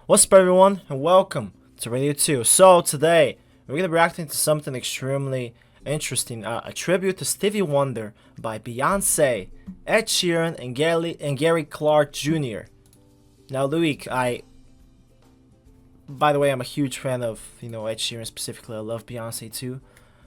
What's up everyone and welcome to Radio 2. So today we're going to be reacting to something extremely interesting, a tribute to Stevie Wonder by Beyonce, Ed Sheeran and Gary Clark Jr. Now Loïc, by the way, I'm a huge fan of, Ed Sheeran specifically. I love Beyonce too.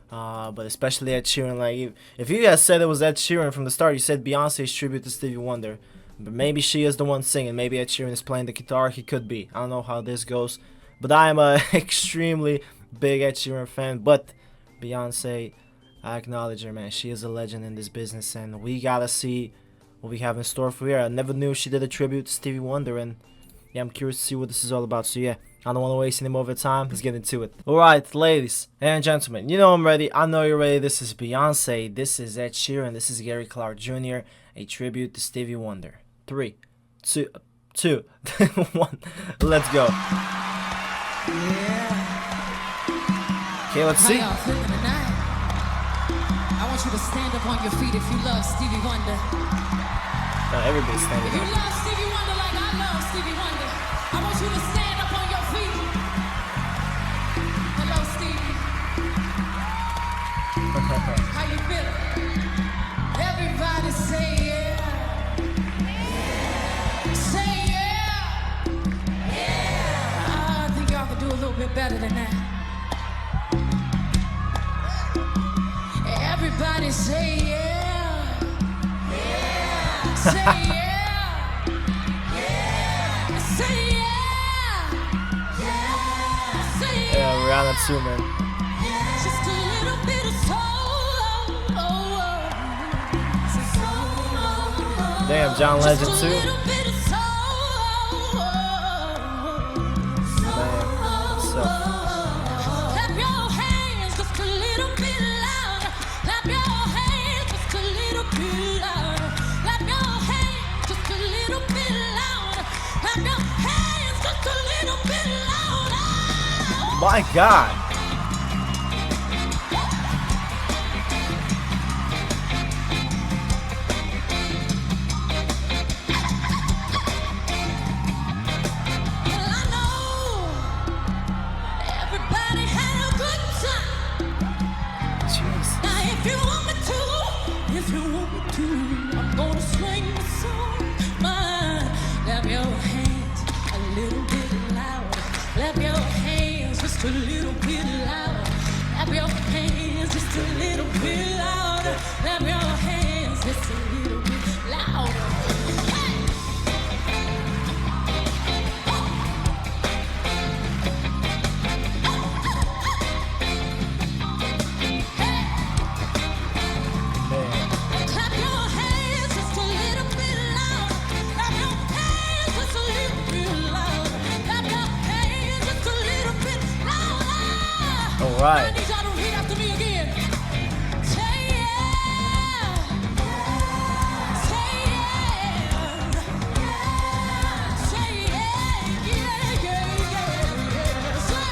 But especially Ed Sheeran, like if you guys said it was Ed Sheeran from the start, you said Beyonce's tribute to Stevie Wonder. But maybe she is the one singing, maybe Ed Sheeran is playing the guitar, he could be. I don't know how this goes. But I am a extremely big Ed Sheeran fan. But Beyonce, I acknowledge her, man. She is a legend in this business and we gotta see what we have in store for her. I never knew she did a tribute to Stevie Wonder and yeah, I'm curious to see what this is all about. So yeah, I don't want to waste any more of your time. Let's get into it. Alright, ladies and gentlemen, you know I'm ready. I know you're ready. This is Beyonce. This is Ed Sheeran. This is Gary Clark Jr. A tribute to Stevie Wonder. 3, 2, 1. Let's go. Yeah. Okay, let's see. How y'all feeling tonight? I want you to stand up on your feet if you love Stevie Wonder. Everybody's standing If you up. love Stevie Wonder like I love Stevie Wonder, I want you to stand up on your feet. Hello, Stevie. How you feeling? Everybody say yeah. Say yeah. Yeah. I think y'all could do a little bit better than that. Everybody say yeah. Yeah. Say yeah. Yeah. Say yeah. Yeah. Say yeah. Yeah, Rihanna too, man. Just a little bit of soul. Damn, John Legend Just a too. little bit of soul. Man, so Clap your hands just a little bit louder. Clap your hands just a little bit louder. Clap your hands just a little bit louder. Clap your hands just a little bit louder. my God. Well, I know everybody had a good time. Jeez. Now if you want me to, I'm gonna swing the song. Clap your hands a little bit louder. Clap your hands just a little bit louder. Clap your hands just a little bit louder. Clap your hands just a little bit louder. Hey! Man. Clap your hands just a little bit louder. Clap your hands just a little bit louder. Clap your hands just a little bit louder. All right. I need y'all to repeat after me again. Say yeah. Say yeah. Say yeah. Yeah, yeah, yeah. Say.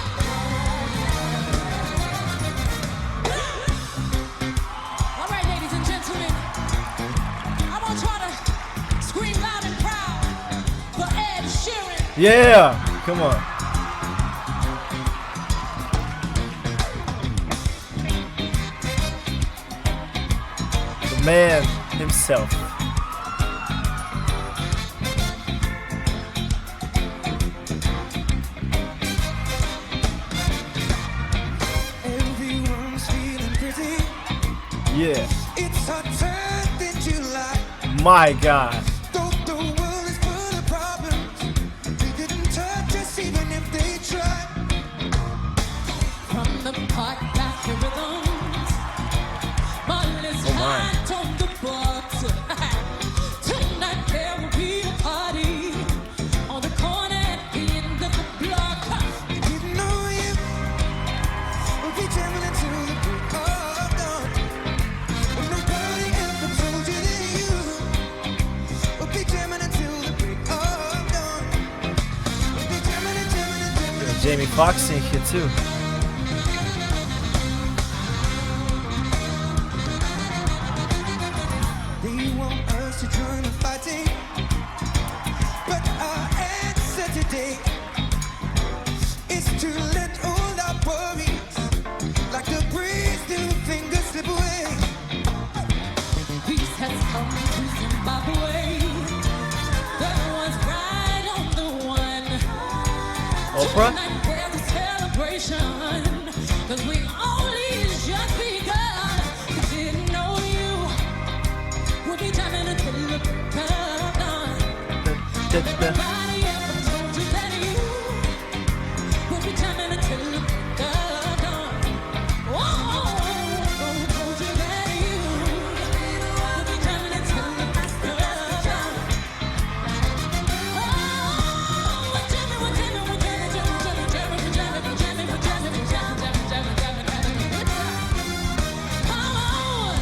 All right, ladies and gentlemen. I want y'all to scream loud and proud for Ed Sheeran. Yeah, come on. The man himself. Everyone's feeling pretty. Yeah, It's hot time in July. my God. Though the world is full of problems, they didn't touch us even if they tried. From the part back to rhythms, Molly's Oh, my. hot on the box. Tonight there will be a party on the corner at the end of the block. Didn't know you would be jamming until the break of dawn. When nobody ever told you that you would be jamming until the break of dawn. Would be jamming and jamming and jamming and Jamie Foxx in here too. They want us to join the fighting, but our answer today Oprah? Tonight there's a celebration, 'cause we only just begun. We didn't know you would be jamming until the club done. Nobody ever told you that you would be jamming until the club done. Whoa, told you that you would be jamming until the club done. Oh, we're jamming, we're jamming, we're jamming, jamming, jamming, we're jamming, we're jamming, we're jamming, we're jamming, jamming, jamming, jamming, jamming. Come on.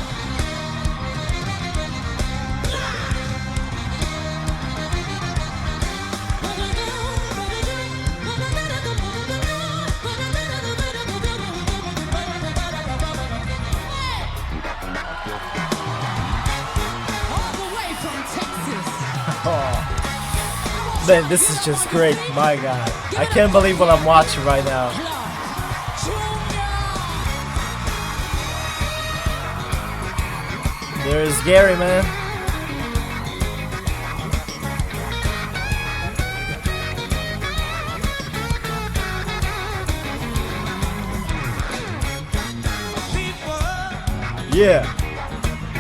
All the way from Texas. Man, this is just great. My God. I can't believe what I'm watching right now. There's Gary, man. Yeah.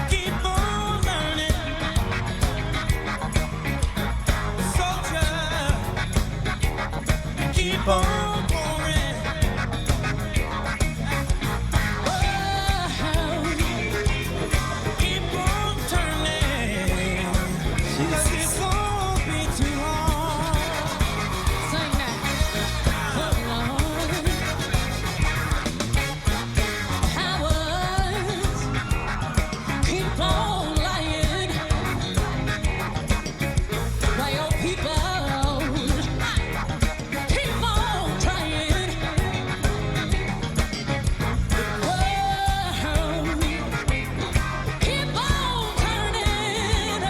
Keep on learning, soldier. Keep on pouring. Keep on turning. Jesus. It won't be too long. Sing that. Hours keep on lying. Why your people keep on trying. Keep on turning,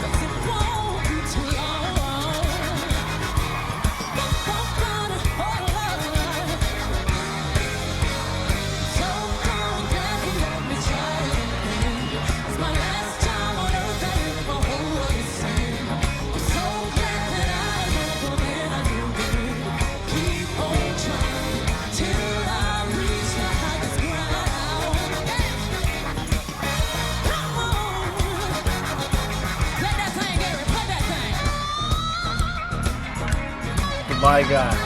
'cause it won't be too long. So come back and let me try it. It's my last time on earth, I live for whole world to see. I'm so glad that I never been a new day. Keep on trying till I reach the highest ground. Come on, play that thing, Gary, play that thing. My God.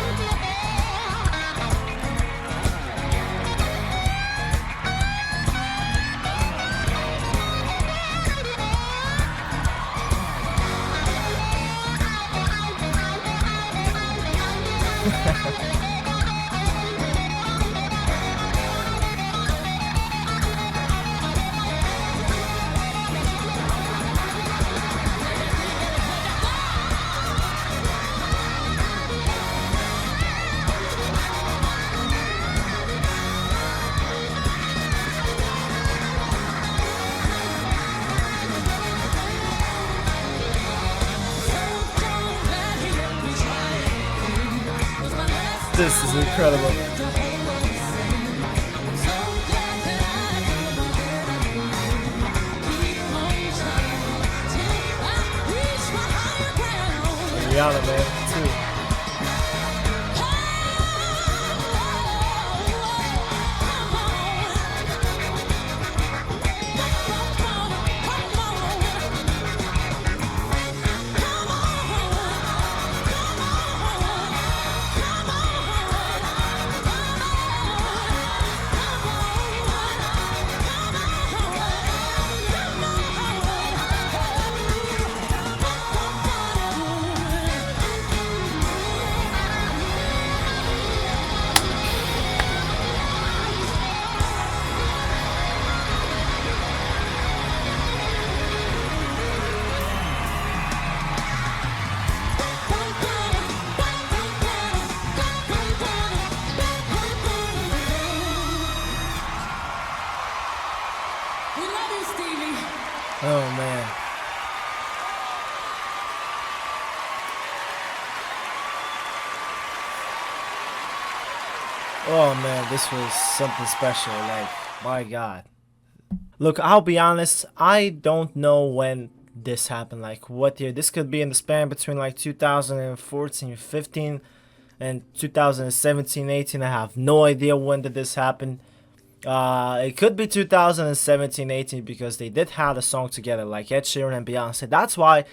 This is incredible. Rihanna, man, too. We love you, Stevie. Oh, man. Oh, man, this was something special. Like, my God. Look, I'll be honest, I don't know when this happened, like what year. This could be in the span between like 2014 15. And 2017-18, I have no idea when did this happen. It could be 2017-18 because they did have a song together, like Ed Sheeran and Beyonce. That's why it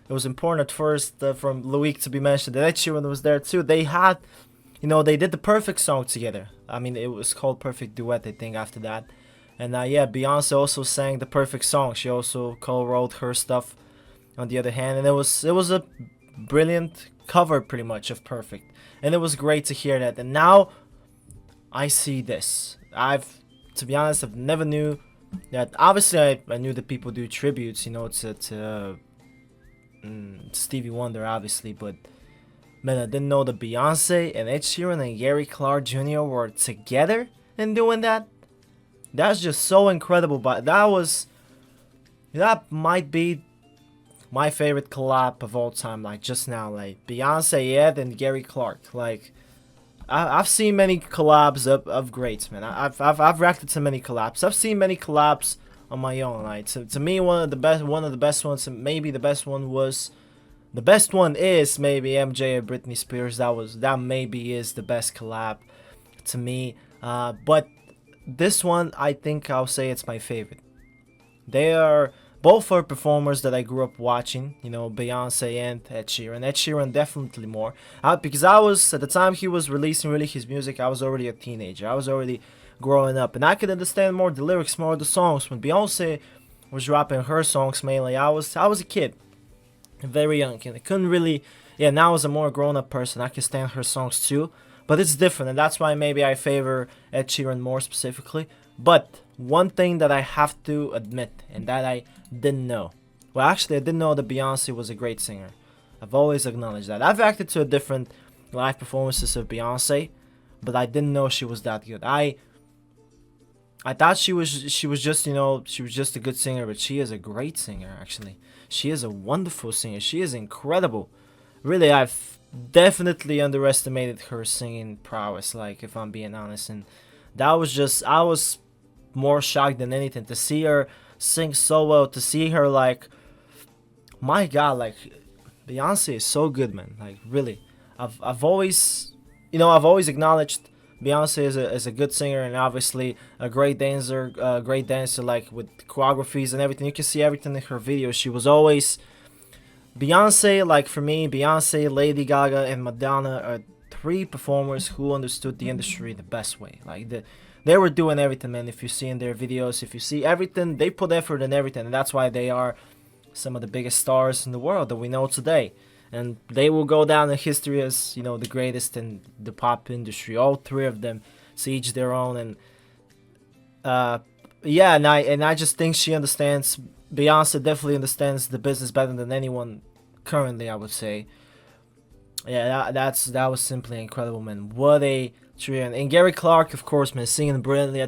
was important at first from Loïc to be mentioned that Ed Sheeran was there too. They had, they did the perfect song together. I mean, it was called Perfect Duet, I think, after that. And yeah, Beyonce also sang the perfect song. She also co-wrote her stuff on the other hand, and it was a brilliant cover pretty much of Perfect. And it was great to hear that. And now I see this. To be honest, I've never knew that. Obviously, I knew that people do tributes, to Stevie Wonder, obviously, but man, I didn't know that Beyonce and Ed Sheeran and Gary Clark Jr. were together and doing that. That's just so incredible. But that might be my favorite collab of all time. Like just now, like Beyonce, Ed, and Gary Clark. Like I've seen many collabs of greats, man. I've reacted to many collabs. I've seen many collabs on my own. Like to me, one of the best ones, and maybe the best one is maybe MJ and Britney Spears. That maybe is the best collab to me. But this one, I think I'll say it's my favorite. They are both are performers that I grew up watching, Beyonce and Ed Sheeran. Ed Sheeran definitely more. Because I was, at the time he was releasing really his music, I was already a teenager. I was already growing up. And I could understand more the lyrics, more the songs. When Beyonce was rapping her songs mainly, I was a kid. Very young. And I couldn't really, now as a more grown up person, I can stand her songs too. But it's different. And that's why maybe I favor Ed Sheeran more specifically. But one thing that I have to admit, and that I didn't know. Well, actually, I didn't know that Beyonce was a great singer. I've always acknowledged that. I've acted to different live performances of Beyonce, but I didn't know she was that good. I thought she was just, she was just a good singer, but she is a great singer, actually. She is a wonderful singer. She is incredible. Really, I've definitely underestimated her singing prowess, like, if I'm being honest. And that was just, I was more shocked than anything to see her sing so well, to see her, like, my god, like, Beyonce is so good, man. Like, really, I've always acknowledged Beyonce is a good singer and obviously a great dancer, like with choreographies and everything. You can see everything in her videos. She was always Beyonce. Like for me, Beyonce, Lady Gaga, and Madonna are three performers who understood the industry the best way. Like they were doing everything, man. If you see in their videos, if you see everything, they put effort in everything, and that's why they are some of the biggest stars in the world that we know today. And they will go down in history as, the greatest in the pop industry. All three of them, to each their own. And I just think she understands. Beyonce definitely understands the business better than anyone currently, I would say. Yeah, that was simply incredible, man. What a trio. And Gary Clark, of course, man, singing brilliantly. I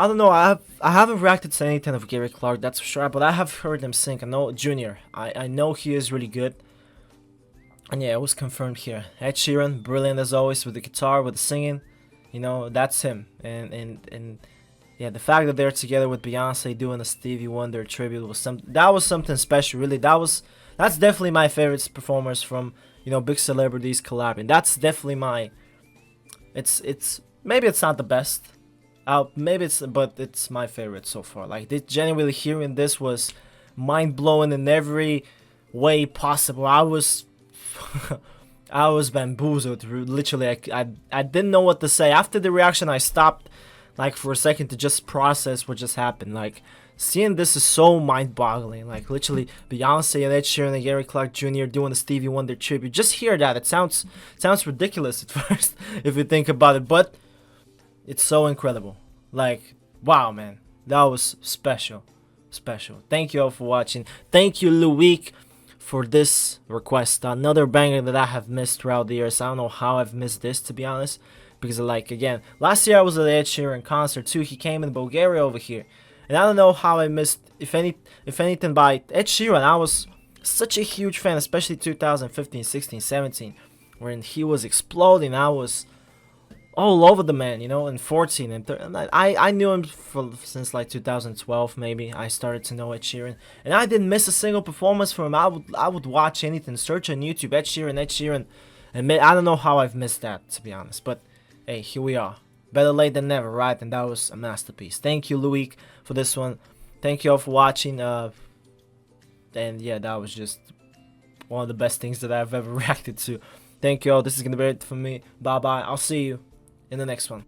don't know, I haven't reacted to anything of Gary Clark, that's for sure, but I have heard him sing. I know Junior. I know he is really good. And yeah, it was confirmed here. Ed Sheeran, brilliant as always with the guitar, with the singing. That's him. And yeah, the fact that they're together with Beyonce doing a Stevie Wonder tribute was something special, really. That's definitely my favorite performers from, big celebrities collabing. That's definitely maybe it's not the best. But it's my favorite so far. Like, genuinely hearing this was mind-blowing in every way possible. I was bamboozled. Literally, I didn't know what to say. After the reaction, I stopped, like, for a second to just process what just happened. Like, seeing this is so mind-boggling. Like, literally, Beyonce and Ed Sheeran and Gary Clark Jr. doing the Stevie Wonder tribute. Just hear that. It sounds ridiculous at first, if you think about it. But it's so incredible. Like, wow, man. That was special. Thank you all for watching. Thank you, Loïc, for this request. Another banger that I have missed throughout the years. I don't know how I've missed this, to be honest. Because, like, again, last year I was at the Ed Sheeran concert, too. He came in Bulgaria over here. And I don't know how I missed, if anything, by Ed Sheeran. I was such a huge fan, especially 2015, 16, 17, when he was exploding. I was all over the man, in 14 and 13. I knew him since like 2012, maybe. I started to know Ed Sheeran, and I didn't miss a single performance from him. I would watch anything, search on YouTube, Ed Sheeran, And I don't know how I've missed that, to be honest. But hey, here we are. Better late than never, right? And that was a masterpiece. Thank you, Loïc, for this one. Thank you all for watching. And yeah, that was just one of the best things that I've ever reacted to. Thank you all. This is gonna be it for me. Bye bye. I'll see you in the next one.